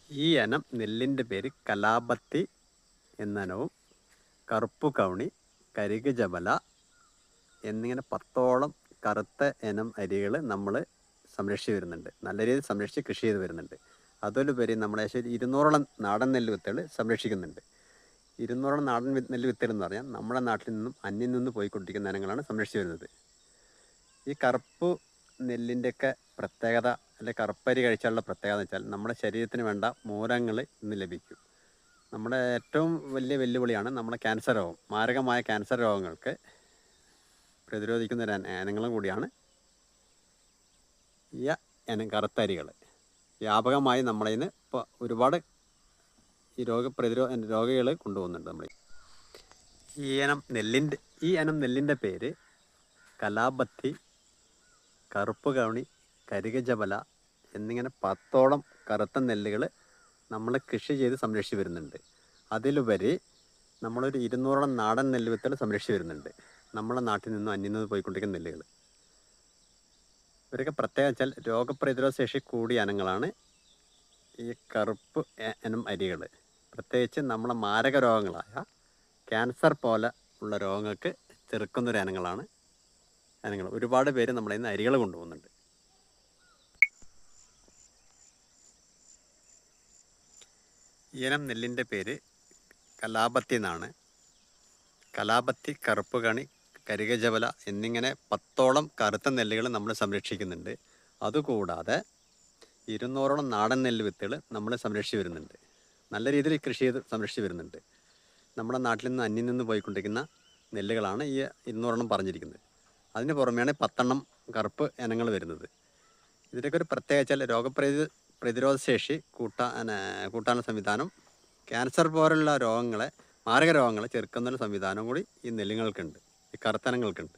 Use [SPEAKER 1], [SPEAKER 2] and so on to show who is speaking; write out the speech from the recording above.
[SPEAKER 1] ഈ ഇനം നെല്ലിൻ്റെ പേര് കലാപത്തി എന്നനവും കറുപ്പു കവുണി, കരിക് ജബല എന്നിങ്ങനെ 10ഓളം കറുത്ത ഇനം അരികൾ നമ്മൾ സംരക്ഷിച്ച് വരുന്നുണ്ട്. നല്ല രീതിയിൽ സംരക്ഷിച്ച് കൃഷി ചെയ്ത് വരുന്നുണ്ട്. അതിലുപരി നമ്മുടെ ഏകദേശം 200ഓളം നാടൻ നെല്ല് വിത്തുകൾ സംരക്ഷിക്കുന്നുണ്ട്. 200ഓളം നാടൻ നെല്ല് വിത്തുകൾ എന്ന് പറഞ്ഞാൽ നമ്മുടെ നാട്ടിൽ നിന്നും അന്യം നിന്ന് പോയിക്കൊണ്ടിരിക്കുന്ന ഇനങ്ങളാണ് സംരക്ഷിച്ച് വരുന്നത്. ഈ കറുപ്പ് നെല്ലിൻ്റെയൊക്കെ പ്രത്യേകത, അല്ലെങ്കിൽ കറുപ്പരി കഴിച്ചാലുള്ള പ്രത്യേകത എന്ന് വെച്ചാൽ നമ്മുടെ ശരീരത്തിന് വേണ്ട മൂലങ്ങൾ ഇന്ന് ലഭിക്കും. നമ്മുടെ ഏറ്റവും വലിയ വെല്ലുവിളിയാണ് നമ്മുടെ ക്യാൻസർ രോഗം. മാരകമായ ക്യാൻസർ രോഗങ്ങൾക്ക് പ്രതിരോധിക്കുന്ന ഒരു ഇനങ്ങളും കൂടിയാണ് ഈ ഇനം കറുത്തരികൾ. വ്യാപകമായി നമ്മളിൽ നിന്ന് ഇപ്പോൾ ഒരുപാട് ഈ രോഗികൾ കൊണ്ടുപോകുന്നുണ്ട് നമ്മൾ. ഈ ഇനം നെല്ലിൻ്റെ പേര് കലാബത്തി, കറുപ്പ് കവണി, കരിക ജബല എന്നിങ്ങനെ 10ഓളം കറുത്ത നെല്ലുകൾ നമ്മൾ കൃഷി ചെയ്ത് സംരക്ഷിച്ച് വരുന്നുണ്ട്. അതിലുപരി നമ്മളൊരു 200ഓളം നാടൻ നെല്ല് വിത്തുകൾ സംരക്ഷിച്ച് വരുന്നുണ്ട്. നമ്മുടെ നാട്ടിൽ നിന്നും അന്യം നിന്ന് പോയിക്കൊണ്ടിരിക്കുന്ന നെല്ലുകൾ. ഇവരൊക്കെ പ്രത്യേകം വെച്ചാൽ രോഗപ്രതിരോധ ശേഷി കൂടിയ ഇനങ്ങളാണ് ഈ കറുപ്പ് ഇനം അരികൾ. പ്രത്യേകിച്ച് നമ്മളെ മാരക രോഗങ്ങളായ ക്യാൻസർ പോലെ ഉള്ള രോഗങ്ങൾക്ക് ചെറുക്കുന്നൊരു ഇനങ്ങളാണ് ഇനങ്ങൾ. ഒരുപാട് പേര് നമ്മളിൽ നിന്ന് അരികൾ കൊണ്ടുപോകുന്നുണ്ട്. ഇനം നെല്ലിൻ്റെ പേര് കലാപത്തി എന്നാണ്. കലാപത്തി, കറുപ്പ് കണി, കരിക ജബല എന്നിങ്ങനെ 10ഓളം കറുത്ത നെല്ലുകൾ നമ്മൾ സംരക്ഷിക്കുന്നുണ്ട്. അതുകൂടാതെ 200ഓളം നാടൻ നെല്ല് വിത്തുകൾ നമ്മൾ സംരക്ഷിച്ച് വരുന്നുണ്ട്. നല്ല രീതിയിൽ കൃഷി ചെയ്ത് സംരക്ഷിച്ച് വരുന്നുണ്ട്. നമ്മുടെ നാട്ടിൽ നിന്ന് അന്യം നിന്ന് പോയിക്കൊണ്ടിരിക്കുന്ന നെല്ലുകളാണ് ഈ 200എണ്ണം പറഞ്ഞിരിക്കുന്നത്. അതിന് പുറമെയാണ് 10എണ്ണം കറുപ്പ് ഇനങ്ങൾ വരുന്നത്. ഇതിൻ്റെയൊക്കെ ഒരു പ്രത്യേകത വെച്ചാൽ പ്രതിരോധ ശേഷി കൂട്ടാനുള്ള സംവിധാനം, ക്യാൻസർ പോലുള്ള മാരക രോഗങ്ങളെ ചെറുക്കുന്നൊരു സംവിധാനം കൂടി ഈ നെല്ലുകൾക്കുണ്ട്, ഈ കറുത്തനങ്ങൾക്കുണ്ട്.